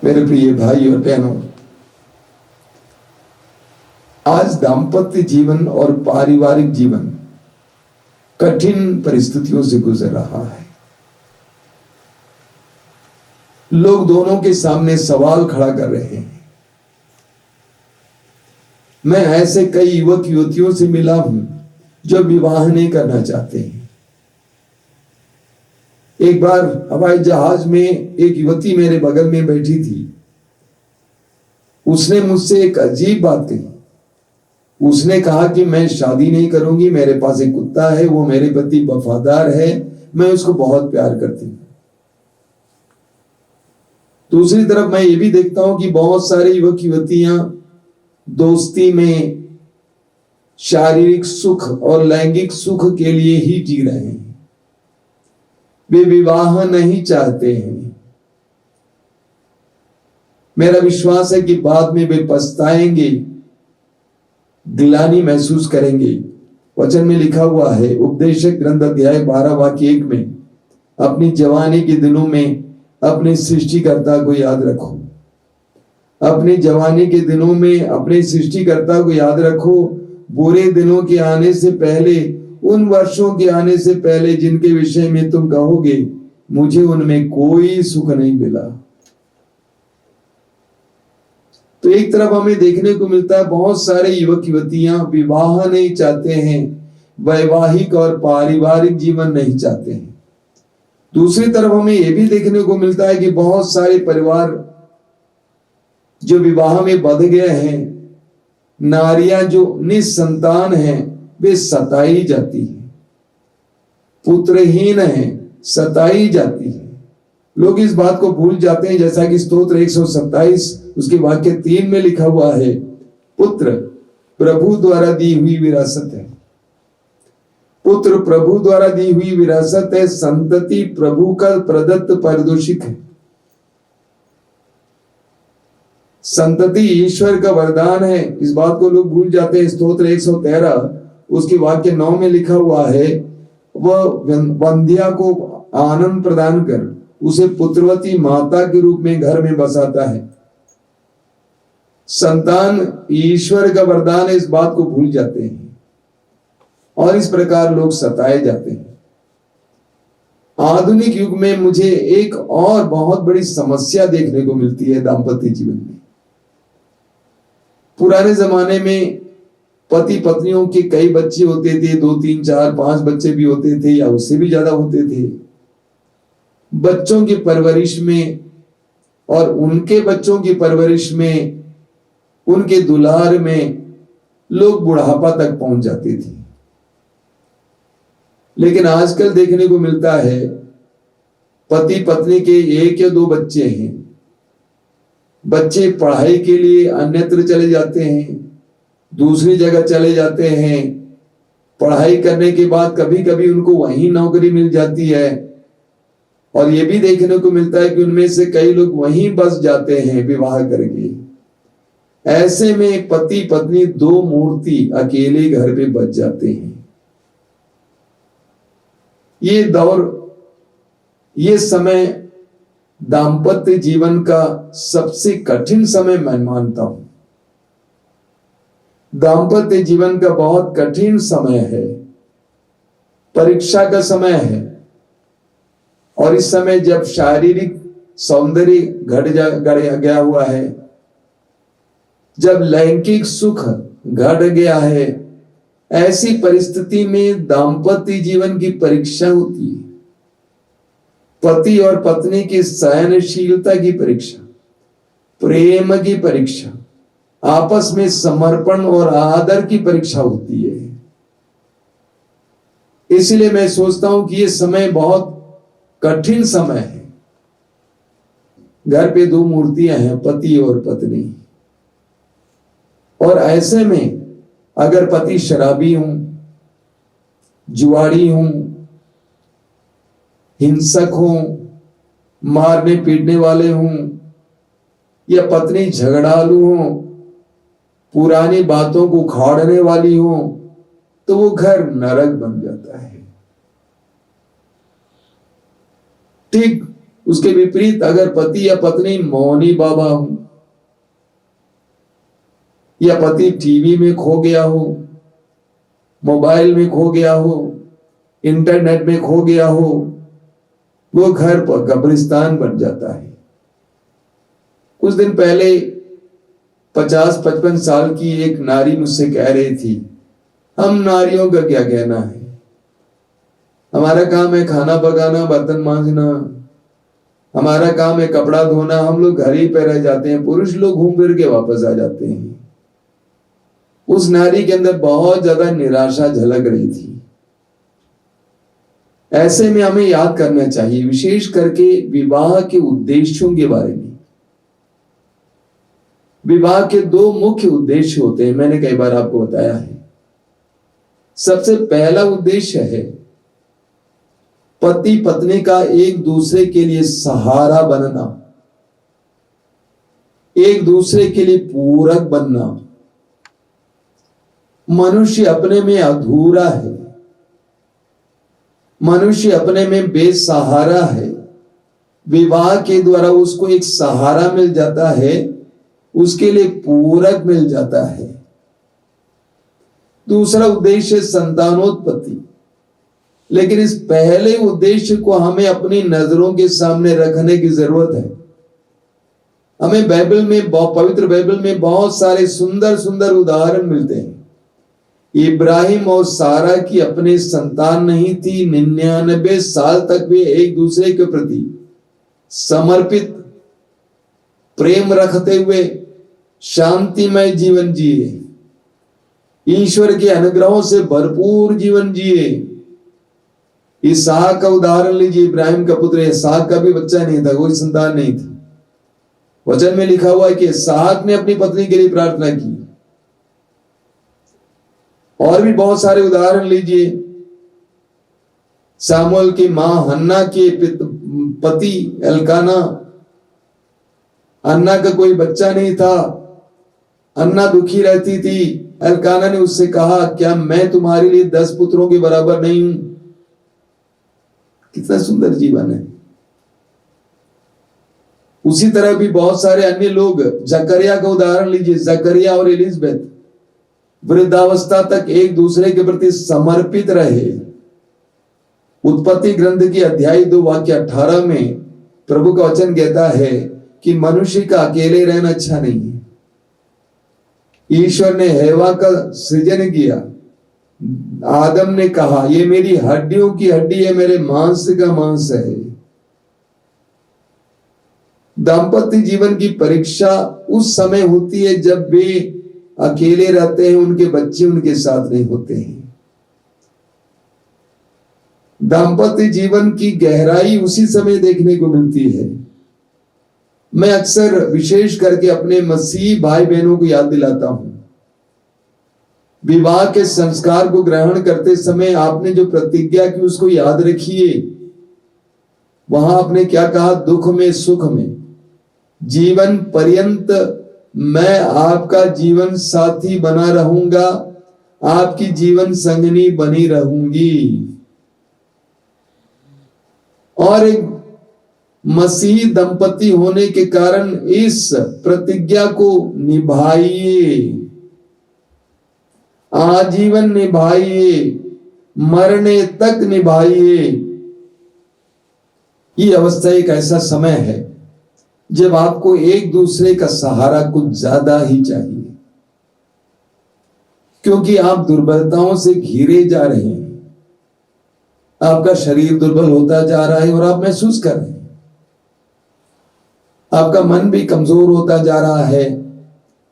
मेरे प्रिय भाई और बहनों, आज दाम्पत्य जीवन और पारिवारिक जीवन कठिन परिस्थितियों से गुजर रहा है। लोग दोनों के सामने सवाल खड़ा कर रहे हैं। मैं ऐसे कई युवक युवतियों से मिला हूं जो विवाह नहीं करना चाहते हैं। एक बार हवाई जहाज में एक युवती मेरे बगल में बैठी थी। उसने मुझसे एक अजीब बात कही। उसने कहा कि मैं शादी नहीं करूंगी, मेरे पास एक कुत्ता है, वो मेरे प्रति वफादार है, मैं उसको बहुत प्यार करती हूं। दूसरी तरफ मैं ये भी देखता हूं कि बहुत सारे युवक युवतियां दोस्ती में शारीरिक सुख और लैंगिक सुख के लिए ही जी रहे हैं। वे विवाह नहीं चाहते हैं। मेरा विश्वास है कि बाद में वे पछताएंगे, ग्लानि महसूस करेंगे। वचन में लिखा हुआ है, उपदेशक ग्रंथ अध्याय 12 वाक्य 1 में, अपनी जवानी के दिनों में अपने सृष्टिकर्ता को याद रखो। अपनी जवानी के दिनों में अपने सृष्टिकर्ता को याद रखो, बुरे दिनों के आने से पहले, उन वर्षों के आने से पहले जिनके विषय में तुम कहोगे मुझे उनमें कोई सुख नहीं मिला। तो एक तरफ हमें देखने को मिलता है बहुत सारे युवक युवतियां विवाह नहीं चाहते हैं, वैवाहिक और पारिवारिक जीवन नहीं चाहते हैं। दूसरी तरफ हमें यह भी देखने को मिलता है कि बहुत सारे परिवार जो विवाह में बंध गए हैं, नारियां जो निसंतान हैं, वे सताई जाती हैं, पुत्रहीन हैं, सताई जाती हैं। लोग इस बात को भूल जाते हैं, जैसा कि स्तोत्र 127 उसके वाक्य 3 में लिखा हुआ है, पुत्र प्रभु द्वारा दी हुई विरासत है। पुत्र प्रभु द्वारा दी हुई विरासत है, संतति प्रभु का प्रदत्त पारितोषिक है। संतति ईश्वर का वरदान है, इस बात को लोग भूल जाते हैं। स्तोत्र 113 उसके वाक्य 9 में लिखा हुआ है, वह वंध्या को आनंद प्रदान कर उसे पुत्रवती माता के रूप में घर में बसाता है। संतान ईश्वर का वरदान है, इस बात को भूल जाते हैं और इस प्रकार लोग सताए जाते हैं। आधुनिक युग में मुझे एक और बहुत बड़ी समस्या देखने को मिलती है दाम्पत्य जीवन में। पुराने जमाने में पति पत्नियों के कई बच्चे होते थे, 2 3 4 5 बच्चे भी होते थे या उससे भी ज्यादा होते थे। बच्चों की परवरिश में और उनके बच्चों की परवरिश में, उनके दुलार में लोग बुढ़ापा तक पहुंच जाते थे। लेकिन आजकल देखने को मिलता है पति पत्नी के 1 या 2 बच्चे हैं, बच्चे पढ़ाई के लिए अन्यत्र चले जाते हैं, दूसरी जगह चले जाते हैं। पढ़ाई करने के बाद कभी कभी उनको वहीं नौकरी मिल जाती है और यह भी देखने को मिलता है कि उनमें से कई लोग वहीं बस जाते हैं विवाह करके। ऐसे में पति पत्नी 2 मूर्ति अकेले घर पे बच जाते हैं। ये दौर, ये समय दाम्पत्य जीवन का सबसे कठिन समय मैं मानता हूं। दाम्पत्य जीवन का बहुत कठिन समय है, परीक्षा का समय है। और इस समय जब शारीरिक सौंदर्य घट गया हुआ है, जब लैंगिक सुख घट गया है, ऐसी परिस्थिति में दाम्पत्य जीवन की परीक्षा होती है। पति और पत्नी की सहनशीलता की परीक्षा, प्रेम की परीक्षा, आपस में समर्पण और आदर की परीक्षा होती है। इसलिए मैं सोचता हूं कि यह समय बहुत कठिन समय है। घर पे 2 मूर्तियां हैं, पति और पत्नी, और ऐसे में अगर पति शराबी हूं, जुआड़ी हूं, हिंसक हूं, मारने पीटने वाले हूं, या पत्नी झगड़ालू हो, पुरानी बातों को उखाड़ने वाली हो, तो वो घर नरक बन जाता है। ठीक उसके विपरीत अगर पति या पत्नी मौनी बाबा हो, या पति टीवी में खो गया हो, मोबाइल में खो गया हो, इंटरनेट में खो गया हो, वो घर पर कब्रिस्तान बन जाता है। कुछ दिन पहले 50-55 साल की एक नारी मुझसे कह रही थी, हम नारियों का क्या कहना है, हमारा काम है खाना पकाना, बर्तन मांजना, हमारा काम है कपड़ा धोना, हम लोग घर ही पे रह जाते हैं, पुरुष लोग घूम फिर के वापस आ जाते हैं। उस नारी के अंदर बहुत ज्यादा निराशा झलक रही थी। ऐसे में हमें याद करना चाहिए, विशेष करके विवाह के उद्देश्यों के बारे में। विवाह के 2 मुख्य उद्देश्य होते हैं, मैंने कई बार आपको बताया है। सबसे पहला उद्देश्य है पति पत्नी का एक दूसरे के लिए सहारा बनना, एक दूसरे के लिए पूरक बनना। मनुष्य अपने में अधूरा है, मनुष्य अपने में बेसहारा है। विवाह के द्वारा उसको एक सहारा मिल जाता है, उसके लिए पूरक मिल जाता है। दूसरा उद्देश्य संतानोत्पत्ति, लेकिन इस पहले उद्देश्य को हमें अपनी नजरों के सामने रखने की जरूरत है। हमें बाइबल में, पवित्र बाइबल में बहुत सारे सुंदर सुंदर उदाहरण मिलते हैं। इब्राहिम और सारा की अपने संतान नहीं थी, 99 साल तक वे एक दूसरे के प्रति समर्पित, प्रेम रखते हुए शांतिमय जीवन जिए, ईश्वर के अनुग्रहों से भरपूर जीवन जिए। इसहाक का उदाहरण लीजिए, इब्राहिम का पुत्र इसहाक का भी बच्चा नहीं था, कोई संतान नहीं थी। वचन में लिखा हुआ है कि इसहाक ने अपनी पत्नी के लिए प्रार्थना की। और भी बहुत सारे उदाहरण लीजिए, सामुएल की मां हन्ना के पति एल्काना, अन्ना का कोई बच्चा नहीं था, अन्ना दुखी रहती थी। एल्काना ने उससे कहा, क्या मैं तुम्हारे लिए 10 पुत्रों के बराबर नहीं हूं? कितना सुंदर जीवन है। उसी तरह भी बहुत सारे अन्य लोग, जकरिया का उदाहरण लीजिए, जकरिया और एलिजबेथ वृद्धावस्था तक एक दूसरे के प्रति समर्पित रहे। उत्पत्ति ग्रंथ की अध्याय 2 वाक्य 18 में प्रभु का वचन कहता है कि मनुष्य का अकेले रहना अच्छा नहीं है। ईश्वर ने हेवा का सृजन किया। आदम ने कहा, ये मेरी हड्डियों की हड्डी है, मेरे मांस का मांस है। दाम्पत्य जीवन की परीक्षा उस समय होती है जब वे अकेले रहते हैं, उनके बच्चे उनके साथ नहीं होते हैं। दाम्पत्य जीवन की गहराई उसी समय देखने को मिलती है। मैं अक्सर विशेष करके अपने मसीही भाई बहनों को याद दिलाता हूं, विवाह के संस्कार को ग्रहण करते समय आपने जो प्रतिज्ञा की उसको याद रखिए। वहां आपने क्या कहा? दुख में सुख में जीवन पर्यंत मैं आपका जीवन साथी बना रहूंगा, आपकी जीवन संगनी बनी रहूंगी। और एक मसीही दंपति होने के कारण इस प्रतिज्ञा को निभाइए, आजीवन निभाइए, मरने तक निभाइए। ये अवस्था एक ऐसा समय है जब आपको एक दूसरे का सहारा कुछ ज्यादा ही चाहिए, क्योंकि आप दुर्बलताओं से घिरे जा रहे हैं। आपका शरीर दुर्बल होता जा रहा है और आप महसूस कर रहे हैं। आपका मन भी कमजोर होता जा रहा है,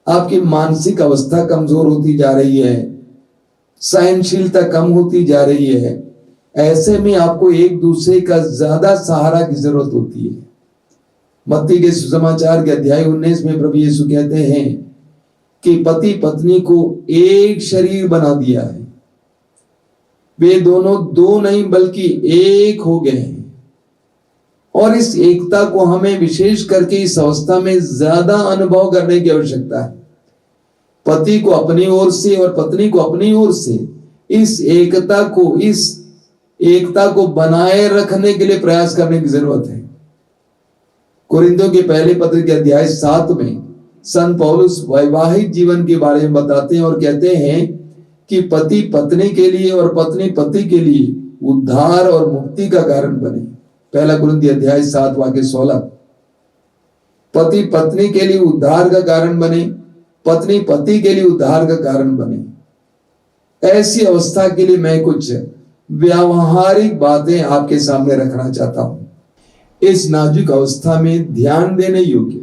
आपकी मानसिक अवस्था कमजोर होती जा रही है, सहनशीलता कम होती जा रही है। ऐसे में आपको एक दूसरे का ज्यादा सहारा की जरूरत होती है। मत्ती के सुसमाचार के अध्याय 19 में प्रभु यीशु कहते हैं कि पति पत्नी को एक शरीर बना दिया है, वे दोनों दो नहीं बल्कि एक हो गए हैं। और इस एकता को हमें विशेष करके इस अवस्था में ज्यादा अनुभव करने की आवश्यकता है। पति को अपनी ओर से और पत्नी को अपनी ओर से इस एकता को बनाए रखने के लिए प्रयास करने की जरूरत है। कोरिन्थियों के पहले पत्र के अध्याय 7 में संत पौलुस वैवाहिक जीवन के बारे में बताते हैं और कहते हैं कि पति पत्नी के लिए और पत्नी पति के लिए उद्धार और मुक्ति का कारण बने। पहला कोरिन्थियों अध्याय 7 वाक्य 16। पति पत्नी के लिए उद्धार का कारण बने, पत्नी पति के लिए उद्धार का कारण बने। ऐसी अवस्था के लिए मैं कुछ व्यावहारिक बातें आपके सामने रखना चाहता हूं। इस नाजुक अवस्था में ध्यान देने योग्य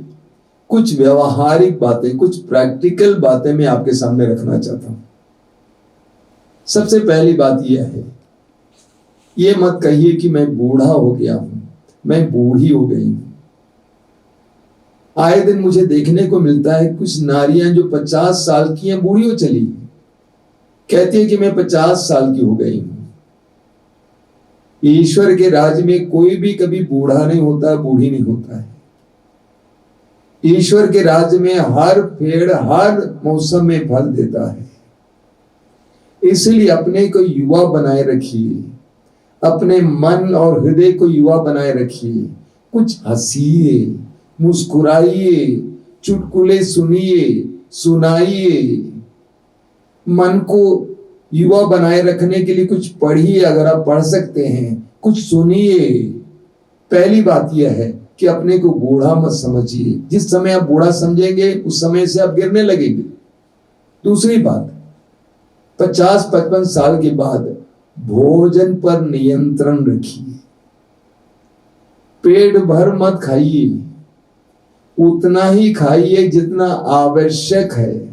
कुछ व्यावहारिक बातें, कुछ प्रैक्टिकल बातें मैं आपके सामने रखना चाहता हूं। सबसे पहली बात यह है, ये मत कहिए कि मैं बूढ़ा हो गया हूं, मैं बूढ़ी हो गई हूं। आए दिन मुझे देखने को मिलता है कुछ नारियां जो 50 साल की हैं, बूढ़ी हो चली, कहती है कि मैं 50 साल की हो गई हूं। ईश्वर के राज्य में कोई भी कभी बूढ़ा नहीं होता, बूढ़ी नहीं होता है। ईश्वर के राज्य में हर पेड़ हर मौसम में फल देता है। इसलिए अपने को युवा बनाए रखिए, अपने मन और हृदय को युवा बनाए रखिए। कुछ हंसिए, मुस्कुराइए, चुटकुले सुनिए, सुनाइए। मन को युवा बनाए रखने के लिए कुछ पढ़िए, अगर आप पढ़ सकते हैं, कुछ सुनिए। पहली बात यह है कि अपने को बूढ़ा मत समझिए। जिस समय आप बूढ़ा समझेंगे उस समय से आप गिरने लगेंगे। दूसरी बात, 50-55 साल के बाद भोजन पर नियंत्रण रखिए। पेट भर मत खाइए, उतना ही खाइए जितना आवश्यक है,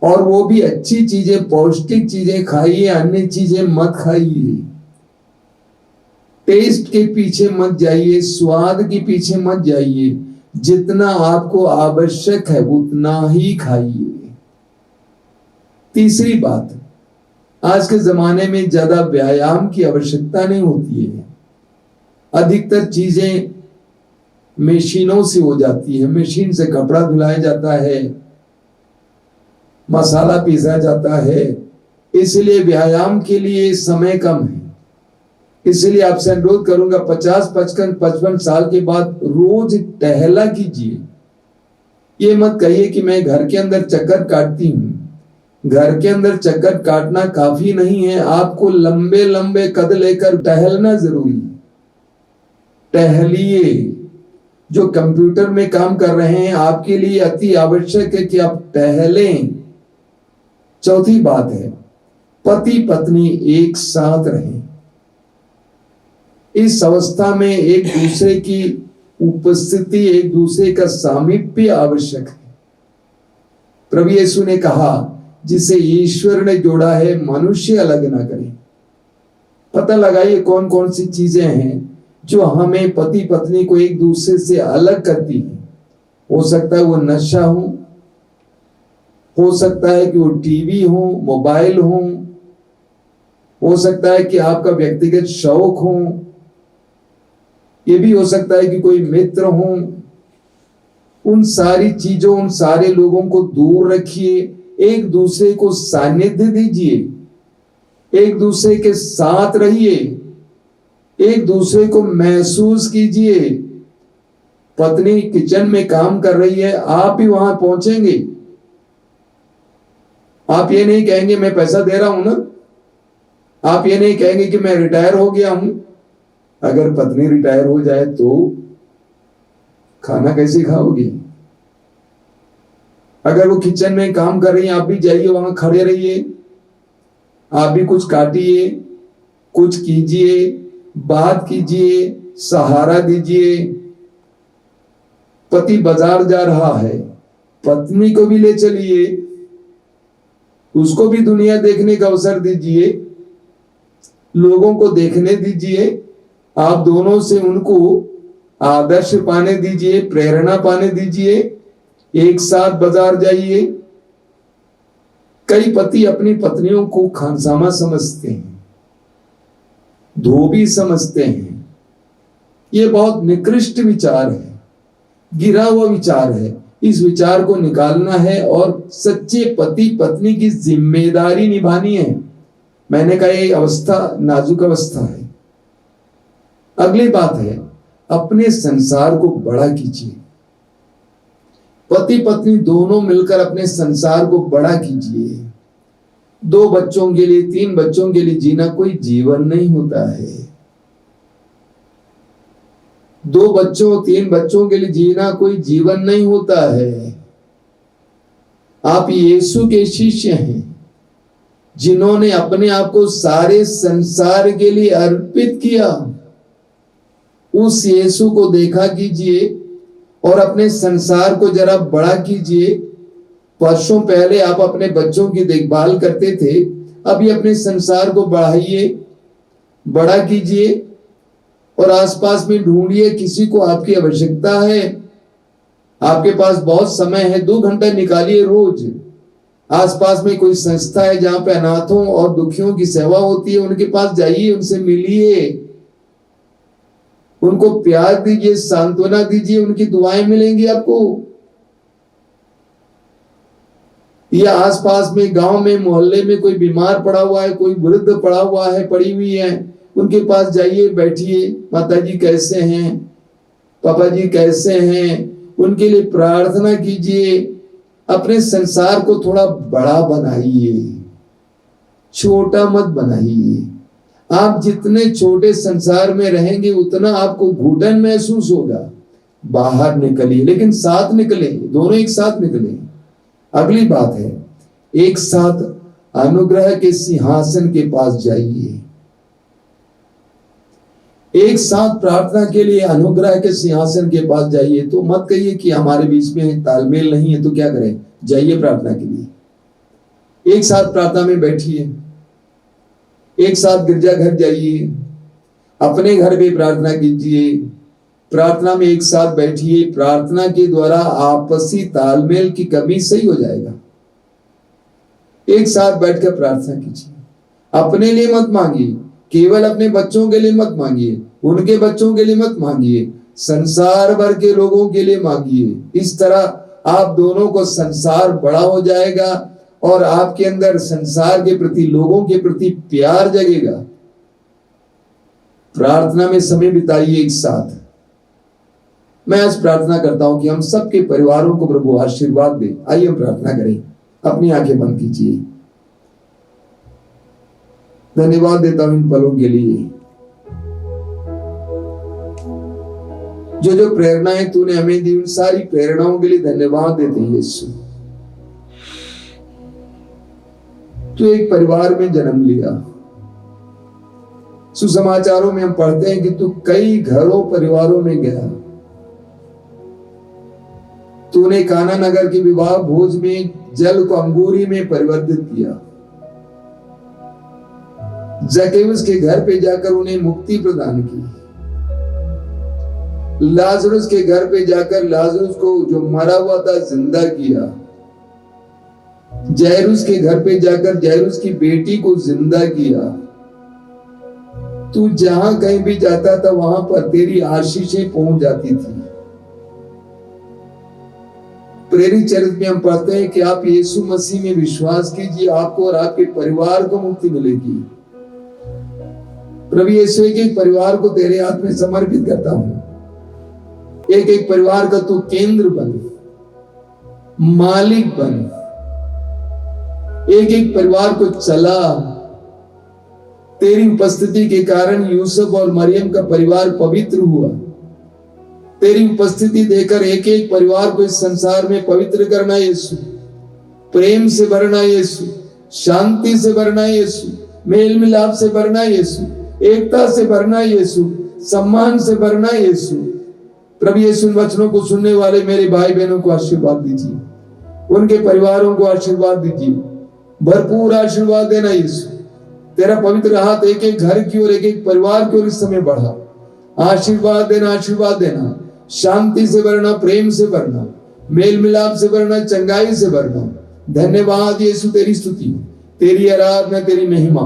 और वो भी अच्छी चीजें, पौष्टिक चीजें खाइए, अन्य चीजें मत खाइए। टेस्ट के पीछे मत जाइए, स्वाद के पीछे मत जाइए। जितना आपको आवश्यक है उतना ही खाइए। तीसरी बात, आज के जमाने में ज्यादा व्यायाम की आवश्यकता नहीं होती है। अधिकतर चीजें मशीनों से हो जाती है। मशीन से कपड़ा धुलाया जाता है, मसाला पीसा जाता है, इसलिए व्यायाम के लिए समय कम है। इसलिए आपसे अनुरोध करूंगा, 50-55 साल के बाद रोज टहला कीजिए। ये मत कहिए कि मैं घर के अंदर चक्कर काटती हूं। घर के अंदर चक्कर काटना काफी नहीं है, आपको लंबे लंबे कद लेकर टहलना जरूरी है। टहलिए। जो कंप्यूटर में काम कर रहे हैं, आपके लिए अति आवश्यक है कि आप टहलें। चौथी बात है, पति पत्नी एक साथ रहें। इस अवस्था में एक दूसरे की उपस्थिति, एक दूसरे का सामीप्य आवश्यक है। प्रभु यीशु ने कहा, जिसे ईश्वर ने जोड़ा है मनुष्य अलग ना करे। पता लगाइए कौन कौन सी चीजें हैं जो हमें पति पत्नी को एक दूसरे से अलग करती है। हो सकता है वो नशा हो सकता है कि वो टीवी हो, मोबाइल हो सकता है कि आपका व्यक्तिगत शौक हो, ये भी हो सकता है कि कोई मित्र हो। उन सारी चीजों, उन सारे लोगों को दूर रखिए। एक दूसरे को सानिध्य दीजिए, एक दूसरे के साथ रहिए, एक दूसरे को महसूस कीजिए। पत्नी किचन में काम कर रही है, आप भी वहां पहुंचेंगे। आप ये नहीं कहेंगे मैं पैसा दे रहा हूं ना, आप ये नहीं कहेंगे कि मैं रिटायर हो गया हूं। अगर पत्नी रिटायर हो जाए तो खाना कैसे खाओगे? अगर वो किचन में काम कर रही है, आप भी जाइए, वहां खड़े रहिए, आप भी कुछ काटिए, कुछ कीजिए, बात कीजिए, सहारा दीजिए। पति बाजार जा रहा है, पत्नी को भी ले चलिए, उसको भी दुनिया देखने का अवसर दीजिए, लोगों को देखने दीजिए। आप दोनों से उनको आदर्श पाने दीजिए, प्रेरणा पाने दीजिए। एक साथ बाजार जाइए। कई पति अपनी पत्नियों को खानसामा समझते हैं, धोबी समझते हैं। ये बहुत निकृष्ट विचार है, गिरा हुआ विचार है। इस विचार को निकालना है और सच्चे पति पत्नी की जिम्मेदारी निभानी है। मैंने कहा ये अवस्था नाजुक अवस्था है। अगली बात है, अपने संसार को बड़ा कीजिए। पति पत्नी दोनों मिलकर अपने संसार को बड़ा कीजिए। 2 बच्चों के लिए, 3 बच्चों के लिए जीना कोई जीवन नहीं होता है। 2 बच्चों, 3 बच्चों के लिए जीना कोई जीवन नहीं होता है। आप यीशु के शिष्य हैं, जिन्होंने अपने आप को सारे संसार के लिए अर्पित किया। उस यीशु को देखा कीजिए और अपने संसार को जरा बड़ा कीजिए। वर्षों पहले आप अपने बच्चों की देखभाल करते थे, अभी अपने संसार को बढ़ाइए, बड़ा कीजिए और आसपास में ढूंढिए किसी को आपकी आवश्यकता है। आपके पास बहुत समय है, 2 घंटा निकालिए रोज। आसपास में कोई संस्था है जहां पे अनाथों और दुखियों की सेवा होती है, उनके पास जाइए, उनसे मिलिए, उनको प्यार दीजिए, सांत्वना दीजिए, उनकी दुआएं मिलेंगी आपको। या आसपास में, गांव में, मोहल्ले में कोई बीमार पड़ा हुआ है, कोई वृद्ध पड़ा हुआ है, पड़ी हुई है, उनके पास जाइए, बैठिए, माता जी कैसे हैं, पापा जी कैसे हैं, उनके लिए प्रार्थना कीजिए। अपने संसार को थोड़ा बड़ा बनाइए, छोटा मत बनाइए। आप जितने छोटे संसार में रहेंगे उतना आपको घुटन महसूस होगा। बाहर निकलिए, लेकिन साथ निकले, दोनों एक साथ निकले। अगली बात है, एक साथ अनुग्रह के सिंहासन के पास जाइए। एक साथ प्रार्थना के लिए अनुग्रह के सिंहासन के पास जाइए। तो मत कहिए कि हमारे बीच में तालमेल नहीं है, तो क्या करें, जाइए प्रार्थना के लिए। एक साथ प्रार्थना में बैठिए, एक साथ गिरजाघर जाइए, अपने घर में प्रार्थना कीजिए, प्रार्थना में एक साथ बैठिए। प्रार्थना के द्वारा आपसी तालमेल की कमी सही हो जाएगा। एक साथ बैठकर प्रार्थना कीजिए। अपने लिए मत मांगिए, केवल अपने बच्चों के लिए मत मांगिए, उनके बच्चों के लिए मत मांगिए, संसार भर के लोगों के लिए मांगिए। इस तरह आप दोनों को संसार बड़ा हो जाएगा और आपके अंदर संसार के प्रति, लोगों के प्रति प्यार जगेगा। प्रार्थना में समय बिताइए एक साथ। मैं आज प्रार्थना करता हूं कि हम सबके परिवारों को प्रभु आशीर्वाद दे। आइए हम प्रार्थना करें, अपनी आंखें बंद कीजिए। धन्यवाद देता हूं इन पलों के लिए, जो प्रेरणाएं तूने हमें दी, उन सारी प्रेरणाओं के लिए धन्यवाद देते हैं यीशु। तू एक परिवार में जन्म लिया। सुसमाचारों में हम पढ़ते हैं कि तू कई घरों, परिवारों में गया। तूने काना नगर के विवाह भोज में जल को अंगूरी में परिवर्तित किया। जकेउस के घर पे जाकर उन्हें मुक्ति प्रदान की। लाजरुस के घर पे जाकर लाजरुस को, जो मरा हुआ था, जिंदा किया। जैरुस के घर पे जाकर जैरुस की बेटी को जिंदा किया। तू जहां कहीं भी जाता था वहां पर तेरी आशीषें पहुंच जाती थी। प्रेरित चरित्र में हम पढ़ते हैं कि आप यीशु मसीह में विश्वास कीजिए, आपको और आपके परिवार को मुक्ति मिलेगी। प्रभु यीशु, एक परिवार को तेरे हाथ में समर्पित करता हूं। एक एक परिवार का तू केंद्र बन, मालिक बन। एक एक परिवार को चला। तेरी उपस्थिति के कारण यूसुफ और मरियम का परिवार पवित्र हुआ। तेरी उपस्थिति देकर एक एक परिवार को इस संसार में पवित्र करना यीशु, प्रेम से भरना यीशु, शांति से भरना यीशु, मेल मिलाप से भरना यीशु, एकता से भरना यीशु, सम्मान से भरना यीशु। प्रभु यीशु, इन वचनों को सुनने वाले मेरे भाई बहनों को आशीर्वाद दीजिए, उनके परिवारों को आशीर्वाद दीजिए, भरपूर आशीर्वाद देना यीशु। तेरा पवित्र हाथ एक एक घर की ओर, एक एक परिवार की ओर इस समय बढ़ा। आशीर्वाद देना, आशीर्वाद देना, शांति से भरना, प्रेम से भरना, मेल मिलाप से भरना, चंगाई से भरना। धन्यवाद यीशु, तेरी स्तुति, तेरी आराधना, तेरी महिमा।